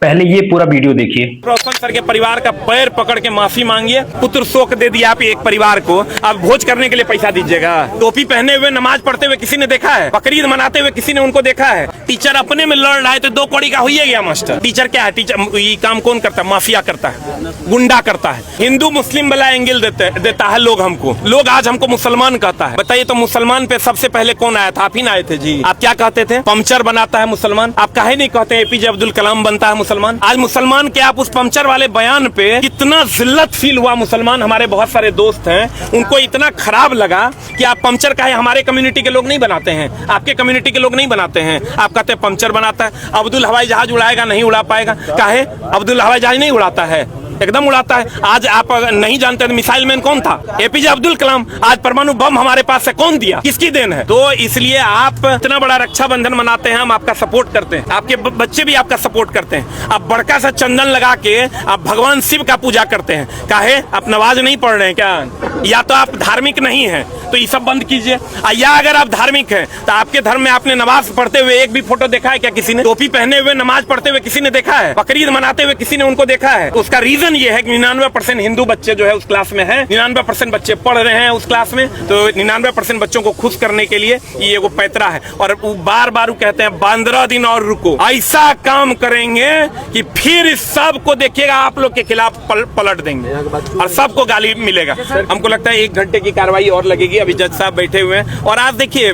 पहले ये पूरा वीडियो देखिए। रोशन सर के परिवार का पैर पकड़ के माफी मांगिए। पुत्र शोक दे दिया आप एक परिवार को, आप भोज करने के लिए पैसा दीजिएगा। टोपी पहने हुए नमाज पढ़ते हुए किसी ने देखा है? बकरीद मनाते हुए किसी ने उनको देखा है? टीचर अपने में लड़ रहा है तो 2 कौड़ी का हुई गया मास्टर। टीचर क्या है? टीचर ये काम कौन करता है? माफिया करता है, गुंडा करता है। हिंदू मुस्लिम वाला एंगल देता है लोग हमको। लोग आज हमको मुसलमान कहता है। बताइए तो मुसलमान पे सबसे पहले कौन आया था? आप ही ना आए थे जी। आप क्या कहते थे? पंचर बनाता है मुसलमान। आप काहे नहीं कहते एपीजे अब्दुल कलाम बनता है मुसलमान? आज मुसलमान के आप उस पंचर वाले बयान पे कितना जिल्लत फील हुआ। मुसलमान हमारे बहुत सारे दोस्त हैं, उनको इतना खराब लगा कि आप पंचर काहे हमारे कम्युनिटी के लोग नहीं बनाते हैं, आपके कम्युनिटी के लोग नहीं बनाते हैं। आप कहते हैं पंचर बनाता है। अब्दुल हवाई जहाज उड़ाएगा? नहीं उड़ा पाएगा। काहे? अब्दुल हवाई जहाज नहीं उड़ाता है, एकदम उड़ाता है। आज आप नहीं जानते तो मिसाइल मैन कौन था? एपीजे अब्दुल कलाम। आज परमाणु बम हमारे पास से कौन दिया? किसकी देन है? तो इसलिए आप इतना बड़ा रक्षाबंधन मनाते हैं, हम आपका सपोर्ट करते हैं, आपके बच्चे भी आपका सपोर्ट करते हैं। आप बड़का सा चंदन लगा के आप भगवान शिव का पूजा करते हैं। काहे? आप नमाज नहीं पढ़ रहे हैं क्या? या तो आप धार्मिक नहीं है तो ये सब बंद कीजिए, या अगर आप धार्मिक हैं तो आपके धर्म में आपने नमाज पढ़ते हुए एक भी फोटो देखा है क्या किसी ने? टोपी पहने हुए नमाज पढ़ते हुए किसी ने देखा है? बकरीद मनाते हुए किसी ने उनको देखा है? उसका रीजन ये है कि 99% हिंदू बच्चे जो है उस क्लास में है, 99% बच्चे पढ़ रहे हैं उस क्लास में। तो 99% बच्चों को खुश करने के लिए ये एगो पैतरा है। और वो बार बार कहते हैं 15 दिन और रुको, ऐसा काम करेंगे कि फिर सबको देखिएगा आप लोग के खिलाफ पलट देंगे और सबको गाली मिलेगा। हमको लगता है 1 घंटे की कार्रवाई और लगेगी। अभी जज साहब बैठे हुए हैं और आज देखिए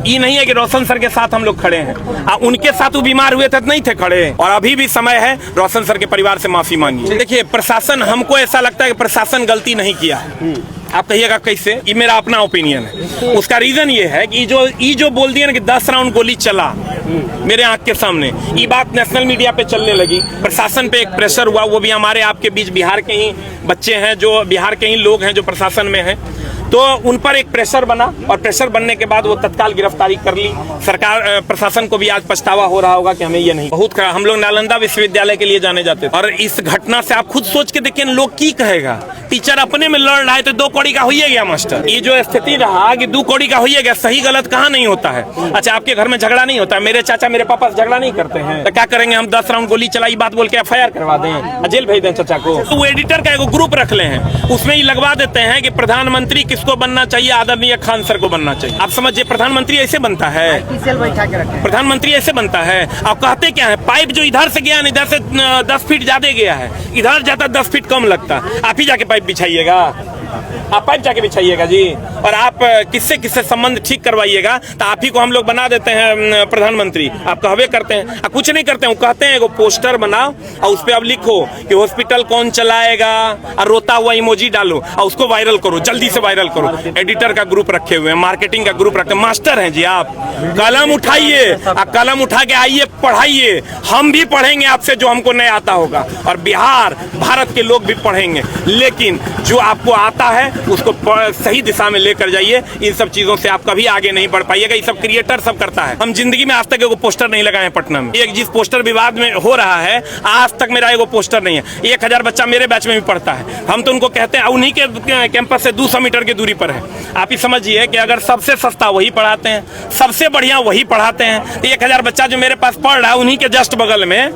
ये नहीं है कि रोशन सर के साथ हम लोग खड़े हैं, उनके साथ वो बीमार हुए थे तो नहीं थे खड़े। और अभी भी समय है, रोशन सर के परिवार से माफी मांगी। देखिए प्रशासन, हमको ऐसा लगता है कि प्रशासन गलती नहीं किया। आप कहिएगा कैसे? ये मेरा अपना ओपिनियन है। उसका रीजन ये है कि जो बोल दिया ना कि 10 राउंड गोली चला मेरे आंख के सामने, ये बात नेशनल मीडिया पे चलने लगी। प्रशासन पे एक प्रेशर हुआ, वो भी हमारे आपके बीच बिहार के ही बच्चे हैं, जो बिहार के ही लोग हैं जो प्रशासन में हैं, तो उन पर एक प्रेशर बना और प्रेशर बनने के बाद वो तत्काल गिरफ्तारी कर ली। सरकार प्रशासन को भी आज पछतावा हो रहा होगा कि हमें ये नहीं। बहुत हम लोग नालंदा विश्वविद्यालय के लिए जाने जाते थे और इस घटना से आप खुद सोच के देखिए लोग की कहेगा। टीचर अपने में लड़ रहा है तो 2 कौड़ी का हुई गया मास्टर। ये जो स्थिति रहा कि 2 कौड़ी का हुई गया, सही गलत कहाँ नहीं होता है। अच्छा आपके घर में झगड़ा नहीं होता है? मेरे चाचा मेरे पापा से झगड़ा नहीं करते हैं तो क्या करेंगे हम? 10 राउंड गोली चलाई बात बोल के FIR करवा दें, जेल भेज दें चाचा को? तो वो एडिटर का एक ग्रुप रख ले हैं, उसमें ही लगवा देते हैं कि प्रधानमंत्री किसको बनना चाहिए? आदरणीय खान सर को बनना चाहिए। आप समझिए प्रधानमंत्री ऐसे बनता है? प्रधानमंत्री ऐसे बनता है? आप कहते क्या है? पाइप जो इधर से गया इधर से 10 फीट ज्यादा गया है, इधर जाता 10 फीट कम लगता, आप ही जाके पाइप बिछाइएगा, आप पाइप जाके बिछाइएगा जी। और आप किससे संबंध ठीक करवाइएगा तो आप ही को हम लोग बना देते हैं प्रधानमंत्री। आप कहवे करते हैं, आप कुछ नहीं करते हैं। वो कहते हैं एगो पोस्टर बनाओ और उस पर अब लिखो कि हॉस्पिटल कौन चलाएगा और रोता हुआ इमोजी डालो और उसको वायरल करो, जल्दी से वायरल करो। एडिटर का ग्रुप रखे हुए हैं, मार्केटिंग का ग्रुप रखे, मास्टर हैं जी आप। कलम उठाइए, कलम उठा के आइए, पढ़ाइए। हम भी पढ़ेंगे आपसे जो हमको नहीं आता होगा, और बिहार भारत के लोग भी पढ़ेंगे। लेकिन जो आपको आता है उसको सही दिशा में लेकर जाइए। इन सब चीजों से आप कभी आगे नहीं बढ़ पाइएगा। ये सब क्रिएटर सब करता है। हम जिंदगी में आज तक एगो पोस्टर नहीं लगाए हैं पटना में। एक जिस पोस्टर विवाद में हो रहा है आज तक मेरा एगो पोस्टर नहीं है। 1000 बच्चा मेरे बैच में भी पढ़ता है। हम तो उनको कहते हैं उन्हीं के कैंपस से 200 मीटर की दूरी पर है। आप ही समझिए कि अगर सबसे सस्ता वही पढ़ाते हैं, सबसे बढ़िया वही पढ़ाते हैं, तो 1000 बच्चा जो मेरे पास पढ़ रहा है उन्हीं के जस्ट बगल में,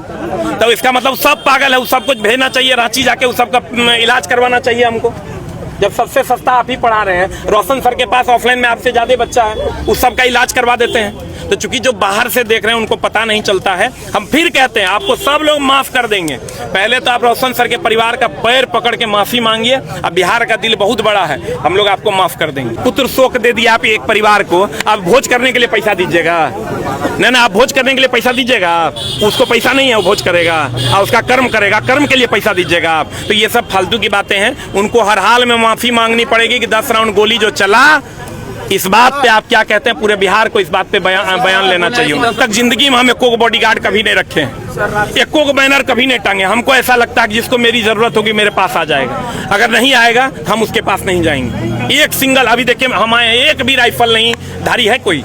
तो इसका मतलब सब पागल है। उस सब कुछ भेजना चाहिए रांची जाके, उस सबका इलाज करवाना चाहिए हमको। जब सबसे सस्ता आप ही पढ़ा रहे हैं, रोशन सर के पास ऑफलाइन में आपसे ज्यादा बच्चा है, उस सब का इलाज करवा देते हैं। तो चूंकि जो बाहर से देख रहे हैं उनको पता नहीं चलता है। हम फिर कहते हैं आपको सब लोग माफ कर देंगे। पहले तो आप रोशन सर के परिवार का पैर पकड़ के माफी मांगिए। अब बिहार का दिल बहुत बड़ा है, हम लोग आपको माफ कर देंगे। पुत्र शोक दे दिया आप एक परिवार को, आप भोज करने के लिए पैसा दीजिएगा? नहीं, आप भोज करने के लिए पैसा दीजिएगा? उसको पैसा नहीं है, वो भोज करेगा और उसका कर्म करेगा, कर्म के लिए पैसा दीजिएगा आप। तो ये सब फालतू की बातें हैं। उनको हर हाल में माफी मांगनी पड़ेगी कि 10 राउंड गोली जो चला, इस बात पे आप क्या कहते हैं? पूरे बिहार को इस बात पे बयान लेना चाहिए। अब तक जिंदगी में हम एको को बॉडीगार्ड कभी नहीं रखे हैं, एको को बैनर कभी नहीं टांगे। हमको ऐसा लगता है कि जिसको मेरी जरूरत होगी मेरे पास आ जाएगा, अगर नहीं आएगा हम उसके पास नहीं जाएंगे। एक सिंगल, अभी देखिए हमारे एक भी राइफल नहीं धारी है कोई,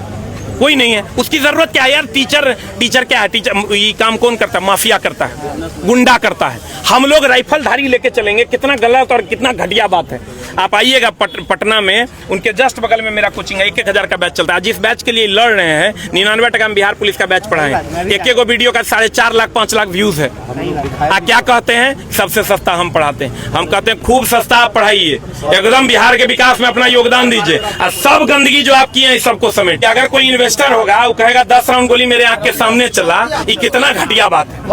कोई नहीं है। उसकी जरूरत क्या है यार? टीचर क्या है? टीचर ये काम कौन करता है? माफिया करता है, गुंडा करता है। हम लोग राइफलधारी लेके चलेंगे? कितना गलत और कितना घटिया बात है। आप आइएगा पटना में, उनके जस्ट बगल में मेरा कोचिंग है, 1,000 का बैच चलता है। जिस बैच के लिए लड़ रहे हैं 99% हम बिहार पुलिस का बैच पढ़ाए। एक गो वीडियो का 4.5 लाख 5 लाख व्यूज है। क्या कहते हैं? सबसे सस्ता हम पढ़ाते हैं। हम कहते हैं खूब सस्ता आप पढ़ाइए, एकदम बिहार के विकास में अपना योगदान दीजिए, और सब गंदगी जो आप किए हैं सबको समेट। अगर कोई इन्वेस्टर होगा वो कहेगा 10 राउंड गोली मेरे आंख के सामने चला, ये कितना घटिया बात है।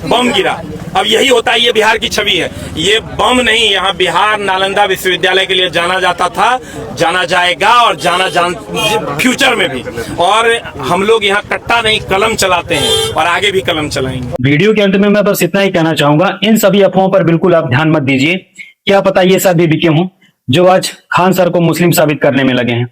बम गिरा। अब यही होता है, ये बिहार की छवि है। ये बम नहीं, यहाँ बिहार नालंदा विश्वविद्यालय के लिए जाना जाता था, जाना जाएगा और फ्यूचर में भी। और हम लोग यहाँ कट्टा नहीं कलम चलाते हैं और आगे भी कलम चलाएंगे। वीडियो के अंत में मैं बस इतना ही कहना चाहूंगा, इन सभी अफवाहों पर बिल्कुल आप ध्यान मत दीजिए। क्या पता ये सब भी बिके हों जो आज खान सर को मुस्लिम साबित करने में लगे हैं।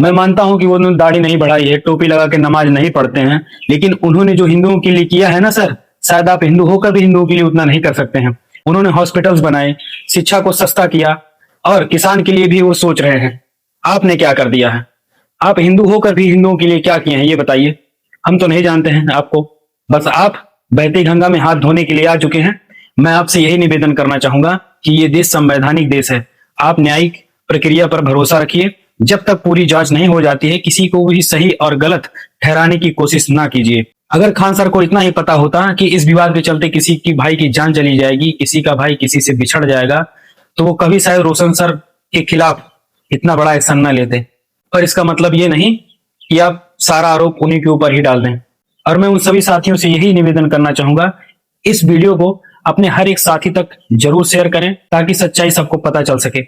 मैं मानता हूं कि वो दाढ़ी नहीं बढ़ाई है, टोपी लगा के नमाज नहीं पढ़ते हैं, लेकिन उन्होंने जो हिंदुओं के लिए किया है ना सर, शायद आप हिंदू होकर भी हिंदुओं के लिए उतना नहीं कर सकते हैं। उन्होंने हॉस्पिटल्स बनाए, शिक्षा को सस्ता किया और किसान के लिए भी वो सोच रहे हैं। आपने क्या कर दिया है? आप हिंदू होकर भी हिंदुओं के लिए क्या किए हैं ये बताइए। हम तो नहीं जानते हैं आपको, बस आप बहती गंगा में हाथ धोने के लिए आ चुके हैं। मैं आपसे यही निवेदन करना चाहूंगा कि ये देश संवैधानिक देश है। आप न्यायिक प्रक्रिया पर भरोसा रखिए। जब तक पूरी जांच नहीं हो जाती है, किसी को भी सही और गलत ठहराने की कोशिश ना कीजिए। अगर खान सर को इतना ही पता होता कि इस विवाद के चलते किसी की भाई की जान चली जाएगी, किसी का भाई किसी से बिछड़ जाएगा, तो वो कभी शायद रोशन सर के खिलाफ इतना बड़ा एक्शन ना लेते। पर इसका मतलब ये नहीं कि आप सारा आरोप उन्हीं के ऊपर ही डाल दें। और मैं उन सभी साथियों से यही निवेदन करना चाहूंगा, इस वीडियो को अपने हर एक साथी तक जरूर शेयर करें ताकि सच्चाई सबको पता चल सके।